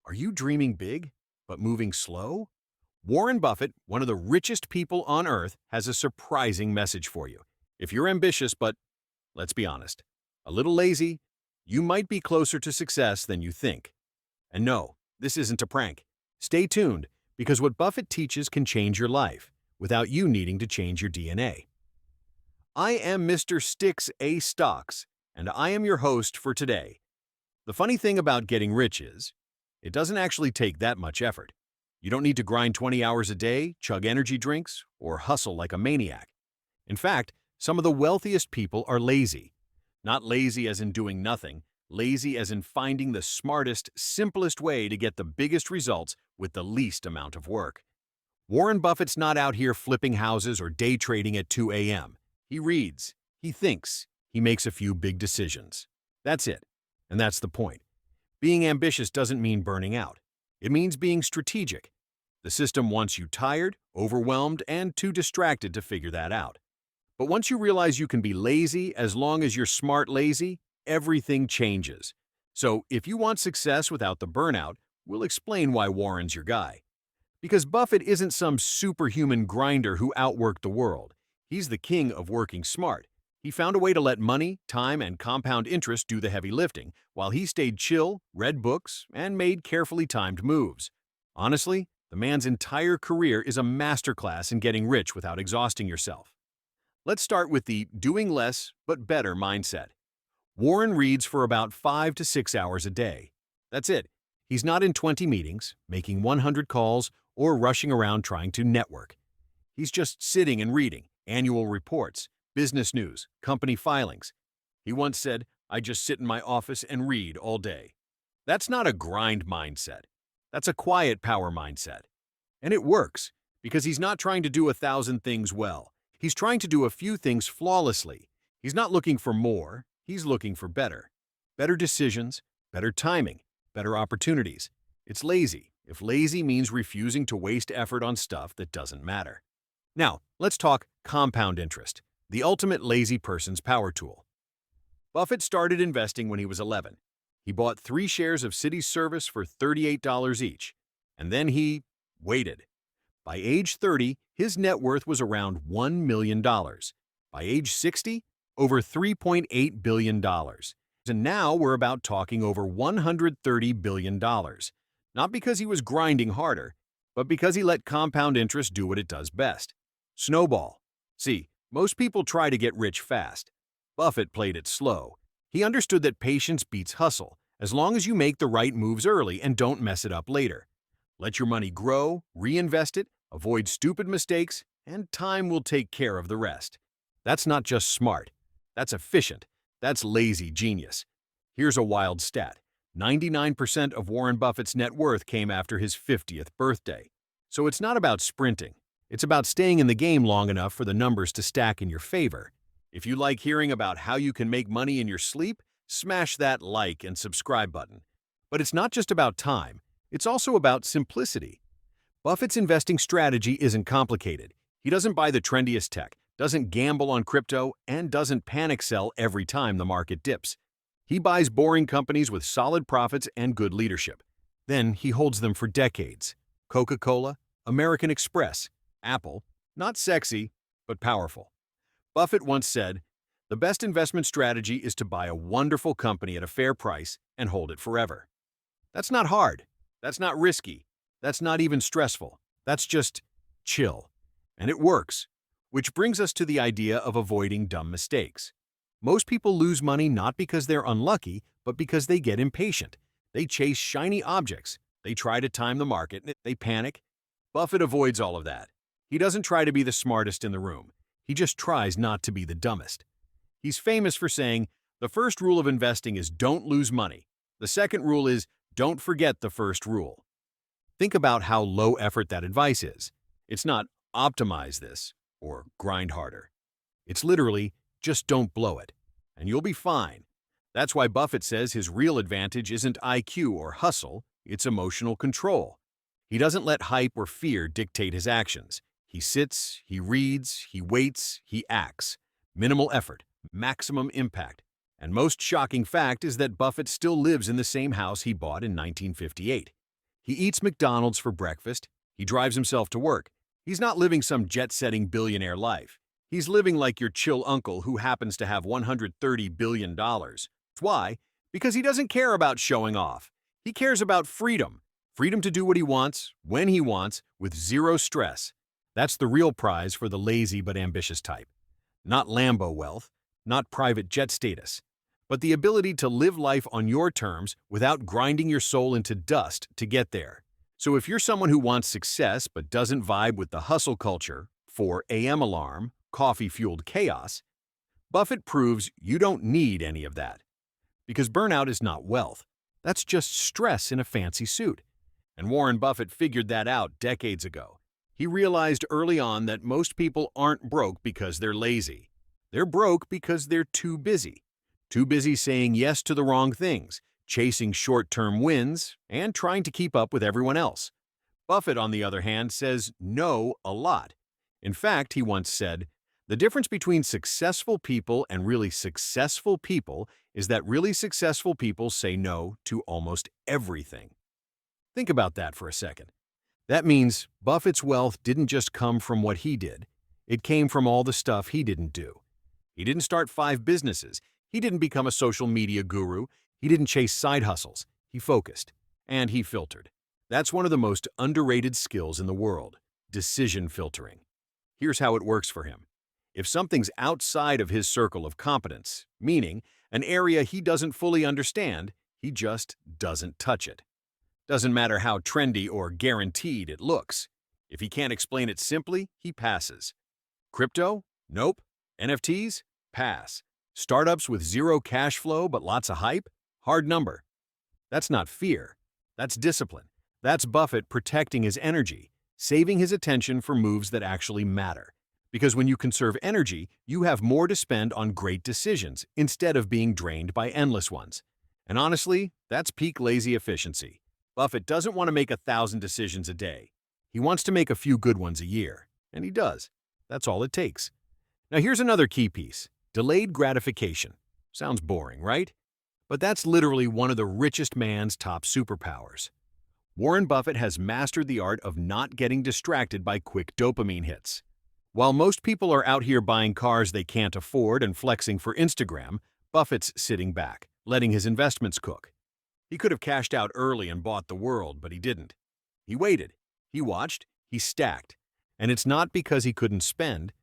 Are you dreaming big, but moving slow? Warren Buffett, one of the richest people on earth, has a surprising message for you. If you're ambitious, but let's be honest, a little lazy, you might be closer to success than you think. And no, this isn't a prank. Stay tuned, because what Buffett teaches can change your life without you needing to change your DNA. I am Mr. Sticks A Stocks, and I am your host for today. The funny thing about getting rich is, it doesn't actually take that much effort. You don't need to grind 20 hours a day, chug energy drinks, or hustle like a maniac. In fact, some of the wealthiest people are lazy. Not lazy as in doing nothing, lazy as in finding the smartest, simplest way to get the biggest results with the least amount of work. Warren Buffett's not out here flipping houses or day trading at 2 a.m. He reads, he thinks, he makes a few big decisions. That's it. And that's the point. Being ambitious doesn't mean burning out. It means being strategic. The system wants you tired, overwhelmed, and too distracted to figure that out. But once you realize you can be lazy as long as you're smart lazy, everything changes. So if you want success without the burnout, we'll explain why Warren's your guy. Because Buffett isn't some superhuman grinder who outworked the world. He's the king of working smart. He found a way to let money, time, and compound interest do the heavy lifting, while he stayed chill, read books, and made carefully timed moves. Honestly, the man's entire career is a masterclass in getting rich without exhausting yourself. Let's start with the doing less but better mindset. Warren reads for about 5 to 6 hours a day. That's it. He's not in 20 meetings, making 100 calls, or rushing around trying to network. He's just sitting and reading annual reports, business news, company filings. He once said, "I just sit in my office and read all day." That's not a grind mindset. That's a quiet power mindset. And it works, because he's not trying to do 1,000 things well. He's trying to do a few things flawlessly. He's not looking for more, he's looking for better. Better decisions, better timing, better opportunities. It's lazy, if lazy means refusing to waste effort on stuff that doesn't matter. Now, let's talk compound interest. The ultimate lazy person's power tool. Buffett started investing when he was 11. He bought 3 shares of Citi Service for $38 each, and then he waited. By age 30, his net worth was around $1 million. By age 60, over $3.8 billion. And now we're about talking over $130 billion. Not because he was grinding harder, but because he let compound interest do what it does best. Snowball. See, most people try to get rich fast. Buffett played it slow. He understood that patience beats hustle, as long as you make the right moves early and don't mess it up later. Let your money grow, reinvest it, avoid stupid mistakes, and time will take care of the rest. That's not just smart. That's efficient. That's lazy genius. Here's a wild stat. 99% of Warren Buffett's net worth came after his 50th birthday. So it's not about sprinting. It's about staying in the game long enough for the numbers to stack in your favor. If you like hearing about how you can make money in your sleep, smash that like and subscribe button. But it's not just about time. It's also about simplicity. Buffett's investing strategy isn't complicated. He doesn't buy the trendiest tech, doesn't gamble on crypto, and doesn't panic sell every time the market dips. He buys boring companies with solid profits and good leadership. Then he holds them for decades. Coca-Cola, American Express, Apple, not sexy, but powerful. Buffett once said, "The best investment strategy is to buy a wonderful company at a fair price and hold it forever." That's not hard. That's not risky. That's not even stressful. That's just chill. And it works. Which brings us to the idea of avoiding dumb mistakes. Most people lose money not because they're unlucky, but because they get impatient. They chase shiny objects. They try to time the market. They panic. Buffett avoids all of that. He doesn't try to be the smartest in the room. He just tries not to be the dumbest. He's famous for saying, the first rule of investing is don't lose money. The second rule is don't forget the first rule. Think about how low effort that advice is. It's not optimize this or grind harder. It's literally just don't blow it, and you'll be fine. That's why Buffett says his real advantage isn't IQ or hustle, it's emotional control. He doesn't let hype or fear dictate his actions. He sits, he reads, he waits, he acts. Minimal effort, maximum impact. And most shocking fact is that Buffett still lives in the same house he bought in 1958. He eats McDonald's for breakfast. He drives himself to work. He's not living some jet-setting billionaire life. He's living like your chill uncle who happens to have $130 billion. Why? Because he doesn't care about showing off. He cares about freedom. Freedom to do what he wants, when he wants, with zero stress. That's the real prize for the lazy but ambitious type. Not Lambo wealth, not private jet status, but the ability to live life on your terms without grinding your soul into dust to get there. So if you're someone who wants success but doesn't vibe with the hustle culture, 4 a.m. alarm, coffee-fueled chaos, Buffett proves you don't need any of that. Because burnout is not wealth. That's just stress in a fancy suit. And Warren Buffett figured that out decades ago. He realized early on that most people aren't broke because they're lazy. They're broke because they're too busy. Too busy saying yes to the wrong things, chasing short-term wins, and trying to keep up with everyone else. Buffett, on the other hand, says no a lot. In fact, he once said, "The difference between successful people and really successful people is that really successful people say no to almost everything." Think about that for a second. That means Buffett's wealth didn't just come from what he did. It came from all the stuff he didn't do. He didn't start 5 businesses. He didn't become a social media guru. He didn't chase side hustles. He focused. And he filtered. That's one of the most underrated skills in the world, decision filtering. Here's how it works for him. If something's outside of his circle of competence, meaning an area he doesn't fully understand, he just doesn't touch it. Doesn't matter how trendy or guaranteed it looks. If he can't explain it simply, he passes. Crypto? Nope. NFTs? Pass. Startups with zero cash flow but lots of hype? Hard number. That's not fear. That's discipline. That's Buffett protecting his energy, saving his attention for moves that actually matter. Because when you conserve energy, you have more to spend on great decisions instead of being drained by endless ones. And honestly, that's peak lazy efficiency. Buffett doesn't want to make 1,000 decisions a day. He wants to make a few good ones a year, and he does. That's all it takes. Now here's another key piece. Delayed gratification. Sounds boring, right? But that's literally one of the richest man's top superpowers. Warren Buffett has mastered the art of not getting distracted by quick dopamine hits. While most people are out here buying cars they can't afford and flexing for Instagram, Buffett's sitting back, letting his investments cook. He could have cashed out early and bought the world, but he didn't. He waited. He watched. He stacked. And it's not because he couldn't spend.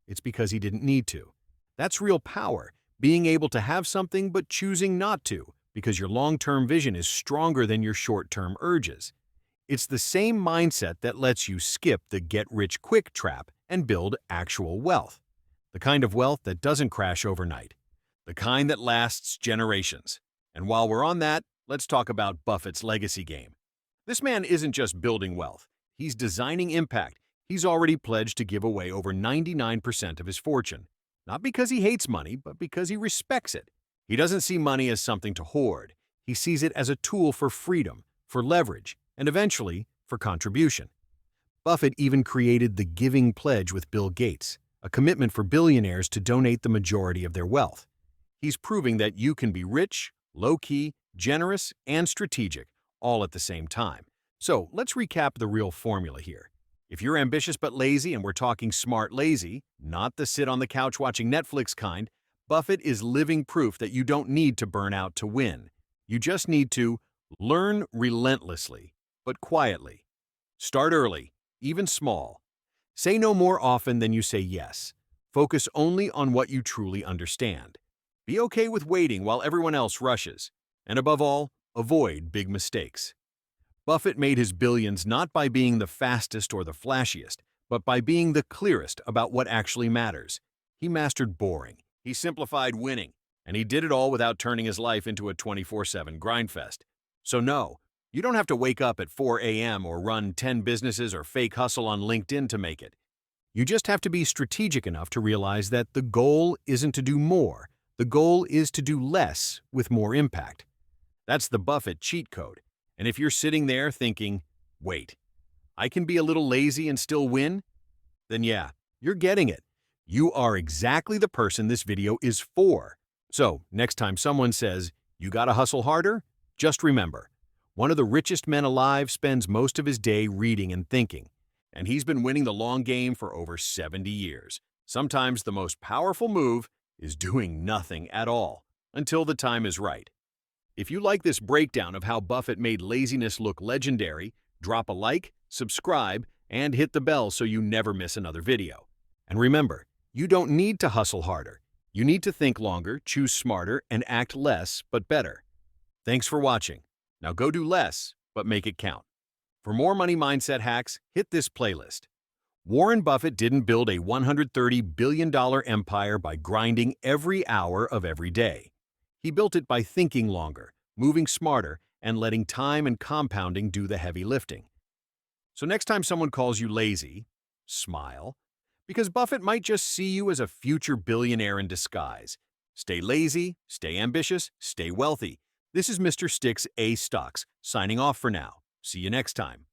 It's because he didn't need to. That's real power, being able to have something but choosing not to, because your long-term vision is stronger than your short-term urges. It's the same mindset that lets you skip the get-rich-quick trap and build actual wealth. The kind of wealth that doesn't crash overnight. The kind that lasts generations. And while we're on that, let's talk about Buffett's legacy game. This man isn't just building wealth. He's designing impact. He's already pledged to give away over 99% of his fortune. Not because he hates money, but because he respects it. He doesn't see money as something to hoard. He sees it as a tool for freedom, for leverage, and eventually, for contribution. Buffett even created the Giving Pledge with Bill Gates, a commitment for billionaires to donate the majority of their wealth. He's proving that you can be rich, low-key, generous, and strategic, all at the same time. So let's recap the real formula here. If you're ambitious but lazy, and we're talking smart lazy, not the sit-on-the-couch watching Netflix kind, Buffett is living proof that you don't need to burn out to win. You just need to learn relentlessly, but quietly. Start early, even small. Say no more often than you say yes. Focus only on what you truly understand. Be okay with waiting while everyone else rushes. And above all, avoid big mistakes. Buffett made his billions not by being the fastest or the flashiest, but by being the clearest about what actually matters. He mastered boring. He simplified winning. And he did it all without turning his life into a 24/7 grindfest. So no, you don't have to wake up at 4 a.m. or run 10 businesses or fake hustle on LinkedIn to make it. You just have to be strategic enough to realize that the goal isn't to do more. The goal is to do less with more impact. That's the Buffett cheat code. And if you're sitting there thinking, wait, I can be a little lazy and still win? Then yeah, you're getting it. You are exactly the person this video is for. So, next time someone says, you gotta hustle harder, just remember, one of the richest men alive spends most of his day reading and thinking, and he's been winning the long game for over 70 years. Sometimes the most powerful move is doing nothing at all until the time is right. If you like this breakdown of how Buffett made laziness look legendary, drop a like, subscribe, and hit the bell so you never miss another video. And remember, you don't need to hustle harder. You need to think longer, choose smarter, and act less but better. Thanks for watching. Now go do less, but make it count. For more money mindset hacks, hit this playlist. Warren Buffett didn't build a $130 billion empire by grinding every hour of every day. He built it by thinking longer, moving smarter, and letting time and compounding do the heavy lifting. So next time someone calls you lazy, smile, because Buffett might just see you as a future billionaire in disguise. Stay lazy, stay ambitious, stay wealthy. This is Mr. Sticks A Stocks, signing off for now. See you next time.